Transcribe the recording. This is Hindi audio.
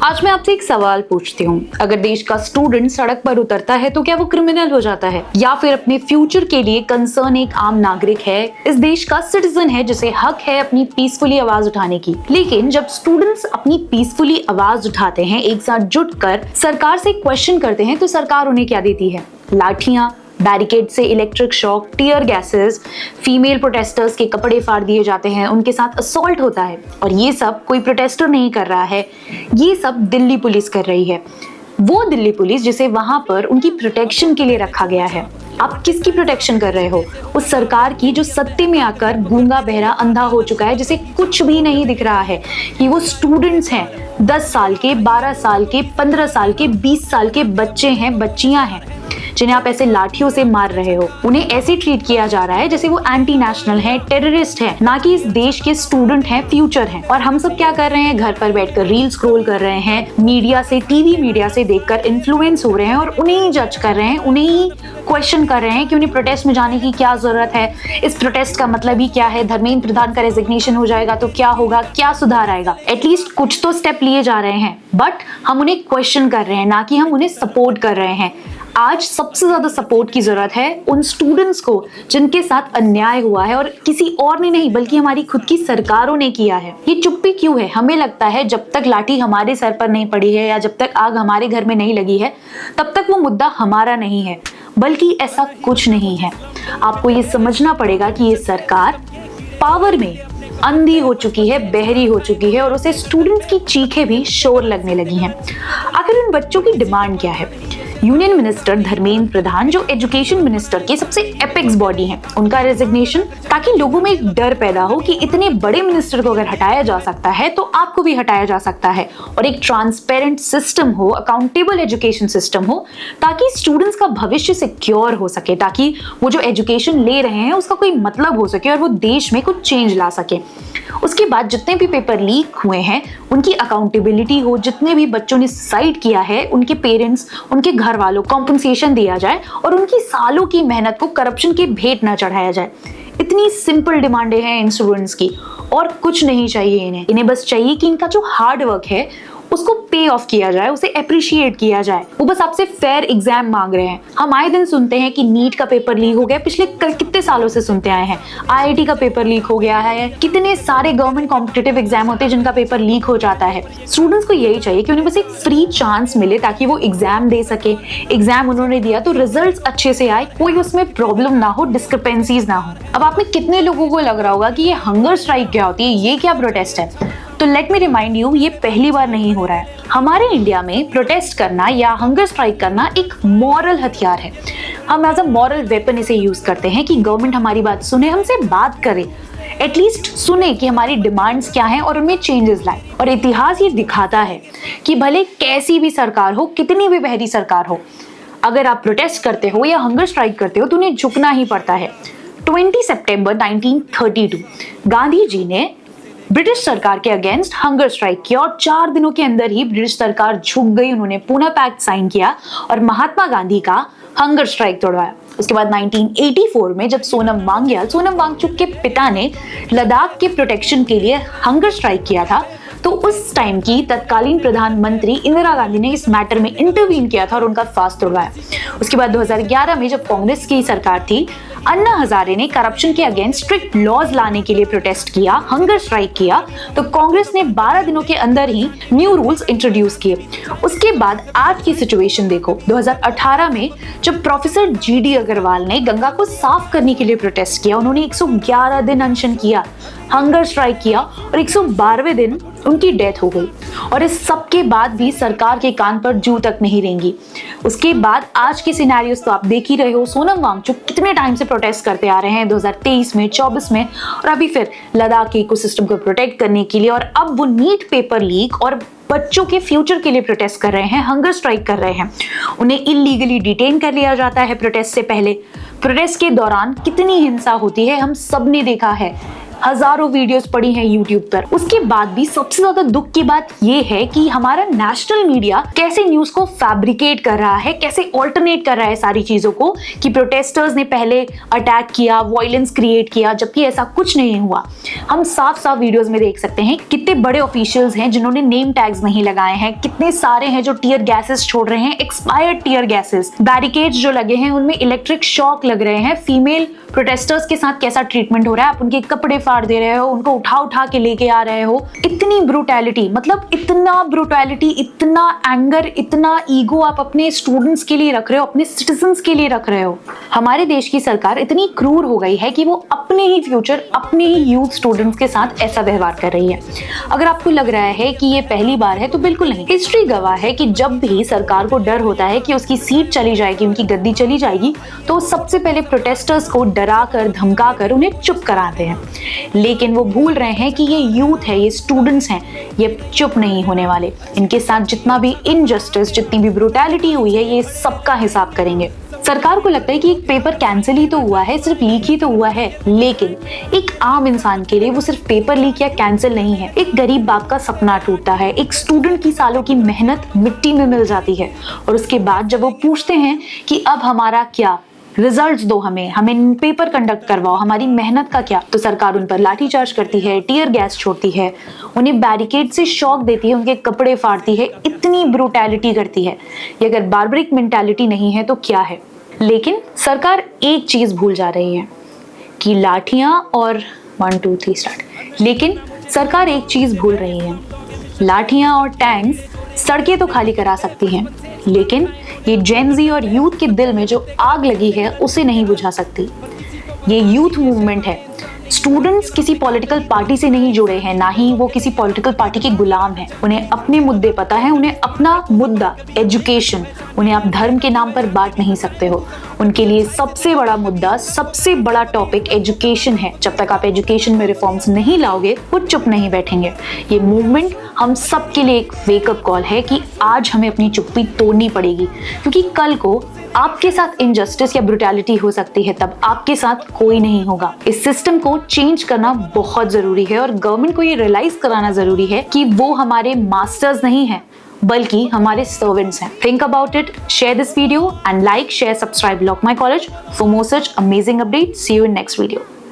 आज मैं आपसे एक सवाल पूछती हूँ, अगर देश का स्टूडेंट सड़क पर उतरता है तो क्या वो क्रिमिनल हो जाता है या फिर अपने फ्यूचर के लिए कंसर्न एक आम नागरिक है, इस देश का सिटीजन है जिसे हक है अपनी पीसफुली आवाज उठाने की। लेकिन जब स्टूडेंट्स अपनी पीसफुली आवाज उठाते हैं, एक साथ जुटकर सरकार से क्वेश्चन करते हैं, तो सरकार उन्हें क्या देती है? लाठियां, बैरिकेड से electric shock, tear gases, female protesters के कपड़े फाड़ दिए जाते हैं, उनके साथ असॉल्ट होता है। और ये सब कोई प्रोटेस्टर नहीं कर रहा है, ये सब दिल्ली पुलिस कर रही है। वो दिल्ली पुलिस जिसे वहां पर उनकी प्रोटेक्शन के लिए रखा गया है। आप किसकी प्रोटेक्शन कर रहे हो? उस सरकार की जो सत्ते में आकर गूंगा बहरा अंधा हो चुका है, जिसे कुछ भी नहीं दिख रहा है कि वो स्टूडेंट्स हैं, 10 साल के, 12 साल के, 15 साल के, 20 साल के बच्चे हैं, बच्चियां हैं, जिन्हें आप ऐसे लाठियों से मार रहे हो। उन्हें ऐसे ट्रीट किया जा रहा है जैसे वो एंटी नेशनल है, टेररिस्ट है, ना कि इस देश के स्टूडेंट हैं, फ्यूचर हैं। और हम सब क्या कर रहे हैं? घर पर बैठकर रील स्क्रॉल कर रहे हैं, मीडिया से, टीवी मीडिया से देखकर इन्फ्लुएंस हो रहे हैं और उन्हें ही जज कर रहे हैं, उन्हें ही क्वेश्चन कर रहे हैं कि उन्हें प्रोटेस्ट में जाने की क्या जरूरत है, इस प्रोटेस्ट का मतलब ही क्या है, धर्मेंद्र प्रधान का रेजिग्नेशन हो जाएगा तो क्या होगा, क्या सुधार आएगा। एटलीस्ट कुछ तो स्टेप लिए जा रहे हैं, बट हम उन्हें क्वेश्चन कर रहे हैं, ना कि हम उन्हें सपोर्ट कर रहे हैं। आज सबसे ज्यादा सपोर्ट की जरूरत है उन स्टूडेंट्स को जिनके साथ अन्याय हुआ है, और किसी और ने नहीं बल्कि हमारी खुद की सरकारों ने किया है। ये चुप्पी क्यों है? हमें लगता है जब तक लाठी हमारे सर पर नहीं पड़ी है या जब तक आग हमारे घर में नहीं लगी है तब तक वो मुद्दा हमारा नहीं है, बल्कि ऐसा कुछ नहीं है। आपको ये समझना पड़ेगा कि ये सरकार पावर में अंधी हो चुकी है, बहरी हो चुकी है, और उसे स्टूडेंट्स की चीखें भी शोर लगने लगी हैं। आखिर उन बच्चों की डिमांड क्या है? यूनियन मिनिस्टर धर्मेंद्र प्रधान, जो एजुकेशन मिनिस्टर के सबसे एपेक्स बॉडी हैं, उनका रेजिग्नेशन, ताकि लोगों में एक डर पैदा हो कि इतने बड़े मिनिस्टर को अगर हटाया जा सकता है तो आपको भी हटाया जा सकता है, और एक ट्रांसपेरेंट सिस्टम हो, अकाउंटेबल एजुकेशन सिस्टम हो, ताकि स्टूडेंट्स का भविष्य सिक्योर हो सके, ताकि वो जो एजुकेशन ले रहे हैं उसका कोई मतलब हो सके और वो देश में कुछ चेंज ला सके। उसके बाद जितने भी पेपर लीक हुए हैं उनकी अकाउंटेबिलिटी हो, जितने भी बच्चों ने सुसाइड किया है उनके पेरेंट्स, उनके घर वालों कॉम्पनसेशन दिया जाए, और उनकी सालों की मेहनत को करप्शन के भेंट न चढ़ाया जाए। इतनी सिंपल डिमांडें हैं इन स्टूडेंट्स की, और कुछ नहीं चाहिए इन्हें बस चाहिए कि इनका जो हार्ड वर्क है उसको पे ऑफ किया जाए, उसे अप्रिशिएट किया जाए। वो बस आपसे फेयर एग्जाम मांग रहे हैं। हम आए दिन सुनते हैं कि नीट का पेपर लीक हो गया, पिछले कितने सालों से सुनते आए हैं। आईआईटी का पेपर लीक हो गया है, कितने सारे गवर्नमेंट कॉम्पिटिटिव एग्जाम होते हैं जिनका पेपर लीक हो जाता है। स्टूडेंट्स को यही चाहिए कि उन्हें बस एक फ्री चांस मिले ताकि वो एग्जाम दे सके। एग्जाम उन्होंने दिया तो रिजल्ट अच्छे से आए, कोई उसमें प्रॉब्लम ना हो, डिस्क्रिपेंसीज ना हो। अब आप में कितने लोगों को लग रहा होगा कि ये हंगर स्ट्राइक क्या होती है, ये क्या प्रोटेस्ट है? तो लेट मी रिमाइंड यू, ये पहली बार नहीं हो रहा है। हमारे इंडिया में प्रोटेस्ट करना या हंगर स्ट्राइक करना एक मॉरल हथियार है। हम एज अ मॉरल वेपन इसे यूज करते हैं कि गवर्नमेंट हमारी बात सुने, हमसे बात करे, एटलीस्ट सुने कि हमारी डिमांड्स क्या हैं और उनमें चेंजेस लाए। और इतिहास ये दिखाता है कि भले कैसी भी सरकार हो, कितनी भी बहरी सरकार हो, अगर आप प्रोटेस्ट करते हो या हंगर स्ट्राइक करते हो तो उन्हें झुकना ही पड़ता है। 20 सितंबर 1932 गांधी जी ने ब्रिटिश सरकार के अगेंस्ट हंगर स्ट्राइक किया, और 4 दिनों के अंदर ही ब्रिटिश सरकार झुक गई। उन्होंने पूना पैक्ट साइन किया और महात्मा गांधी का हंगर स्ट्राइक तोड़वाया। उसके बाद 1984 में जब सोनम वांगचुक के पिता ने लद्दाख के प्रोटेक्शन के लिए हंगर स्ट्राइक किया था, तो उस टाइम की तत्कालीन प्रधानमंत्री इंदिरा गांधी ने इस मैटर में इंटरवीन किया था और उनका फास्ट तोड़वाया। उसके बाद 2011 में जब कांग्रेस की सरकार थी, अन्ना हजारे ने करप्शन के अगेंस्ट स्ट्रिक्ट लॉज लाने के लिए प्रोटेस्ट किया, हंगर स्ट्राइक किया, तो कांग्रेस ने 12 दिनों के अंदर ही न्यू रूल्स इंट्रोड्यूस किए। उसके बाद आज की सिचुएशन देखो, 2018 में जब प्रोफेसर जीडी अग्रवाल ने गंगा को साफ करने के लिए प्रोटेस्ट किया, उन्होंने 111 दिन अनशन किया, हंगर स्ट्राइक किया, और 112वें दिन उनकी डेथ हो गई। और इस सब के बाद भी सरकार के कान पर जू तक नहीं रेंगी। उसके बाद आज के सिनेरियोस तो आप देख ही रहे हो। सोनम वांगचुक कितने टाइम से प्रोटेस्ट करते आ रहे हैं, 2023 में, 24 में, और अभी फिर लद्दाख के इकोसिस्टम को प्रोटेक्ट करने के लिए, और अब वो नीट पेपर लीक और बच्चों के फ्यूचर के लिए प्रोटेस्ट कर रहे हैं, हंगर स्ट्राइक कर रहे हैं। उन्हें इलीगली डिटेन कर लिया जाता है प्रोटेस्ट से पहले। प्रोटेस्ट के दौरान कितनी हिंसा होती है हम सब ने देखा है। हजारों वीडियोस पड़ी हैं यूट्यूब पर। उसके बाद भी सबसे ज्यादा दुख की बात ये है कि हमारा नेशनल मीडिया कैसे न्यूज को फैब्रिकेट कर रहा है, कैसे ऑल्टरनेट कर रहा है सारी चीजों को, कि प्रोटेस्टर्स ने पहले अटैक किया, वायलेंस क्रिएट किया, जबकि ऐसा कुछ नहीं हुआ। हम साफ साफ वीडियोस में देख सकते हैं कितने बड़े ऑफिशियल्स हैं जिन्होंने नेम टैग्स नहीं लगाए हैं, कितने सारे हैं जो टीयर गैसेस छोड़ रहे हैं, एक्सपायर्ड टीयर गैसेस, बैरिकेड्स जो लगे हैं उनमें इलेक्ट्रिक शॉक लग रहे हैं, फीमेल प्रोटेस्टर्स के साथ कैसा ट्रीटमेंट हो रहा है, आप उनके कपड़े फाड़ दे रहे हो, उनको उठा उठा के लेके आ रहे हो। इतनी ब्रूटैलिटी, मतलब इतना ब्रूटैलिटी, इतना एंगर, इतना ईगो आप अपने स्टूडेंट्स के लिए रख रहे हो, अपने सिटीजन्स के लिए रख रहे हो। हमारे देश की सरकार इतनी क्रूर हो गई है कि वो अपने ही फ्यूचर, अपने ही यूथ स्टूडेंट्स के साथ ऐसा व्यवहार कर रही है। अगर आपको लग रहा है कि ये पहली बार है तो बिल्कुल नहीं। हिस्ट्री गवाह है कि जब भी सरकार को डर होता है कि उसकी सीट चली जाएगी, उनकी गद्दी चली जाएगी, तो सबसे पहले प्रोटेस्टर्स को डरा कर, धमका कर उन्हें चुप कराते हैं। लेकिन वो भूल रहे हैं कि ये यूथ है, ये स्टूडेंट्स हैं, ये चुप नहीं होने वाले। इनके साथ जितना भी इनजस्टिस, जितनी भी ब्रूटैलिटी हुई है, ये सबका हिसाब करेंगे। सरकार को लगता है कि एक पेपर कैंसिल ही तो हुआ है, सिर्फ लीक ही तो हुआ है, लेकिन एक आम इंसान के लिए वो सिर्फ पेपर लीक या कैंसिल नहीं है। एक गरीब बाप का सपना टूटता है, एक स्टूडेंट की सालों की मेहनत मिट्टी में मिल जाती है, और उसके बाद जब वो पूछते हैं कि अब हमारा क्या, रिजल्ट्स दो, हमें पेपर कंडक्ट करवाओ, हमारी मेहनत का क्या, तो सरकार उन पर लाठीचार्ज करती है, टीयर गैस छोड़ती है, उन्हें बैरिकेड से शॉक देती है, उनके कपड़े फाड़ती है, इतनी ब्रूटैलिटी करती है। ये अगर बार्बरिक मेंटालिटी नहीं है तो क्या है? लेकिन सरकार एक चीज भूल जा रही है कि लाठियां और 1 2 3 स्टार्ट। लेकिन सरकार एक चीज भूल रही है, लाठियां और टैंक्स सड़कें तो खाली करा सकती हैं, लेकिन ये जेन-ज़ी और यूथ के दिल में जो आग लगी है उसे नहीं बुझा सकती। ये यूथ मूवमेंट है। स्टूडेंट्स किसी पॉलिटिकल पार्टी से नहीं जुड़े हैं, ना ही वो किसी पॉलिटिकल पार्टी के गुलाम हैं। उन्हें अपने मुद्दे पता है, उन्हें अपना मुद्दा एजुकेशन, उन्हें आप धर्म के नाम पर बांट नहीं सकते हो। उनके लिए सबसे बड़ा मुद्दा, सबसे बड़ा टॉपिक एजुकेशन है। जब तक आप एजुकेशन में रिफॉर्म्स नहीं लाओगे, वो चुप नहीं बैठेंगे। ये मूवमेंट हम सब के लिए एक वेकअप कॉल है कि आज हमें अपनी चुप्पी तोड़नी पड़ेगी, क्योंकि कल को आपके साथ इनजस्टिस या ब्रूटैलिटी हो सकती है, तब आपके साथ कोई नहीं होगा। इस सिस्टम को चेंज करना बहुत जरूरी है, और गवर्नमेंट को ये रियलाइज कराना जरूरी है कि वो हमारे मास्टर्स नहीं है, बल्कि हमारे सर्वेंट्स हैं। Think about it, share this video and like, share, subscribe lock my college for more such amazing update. See you in next video.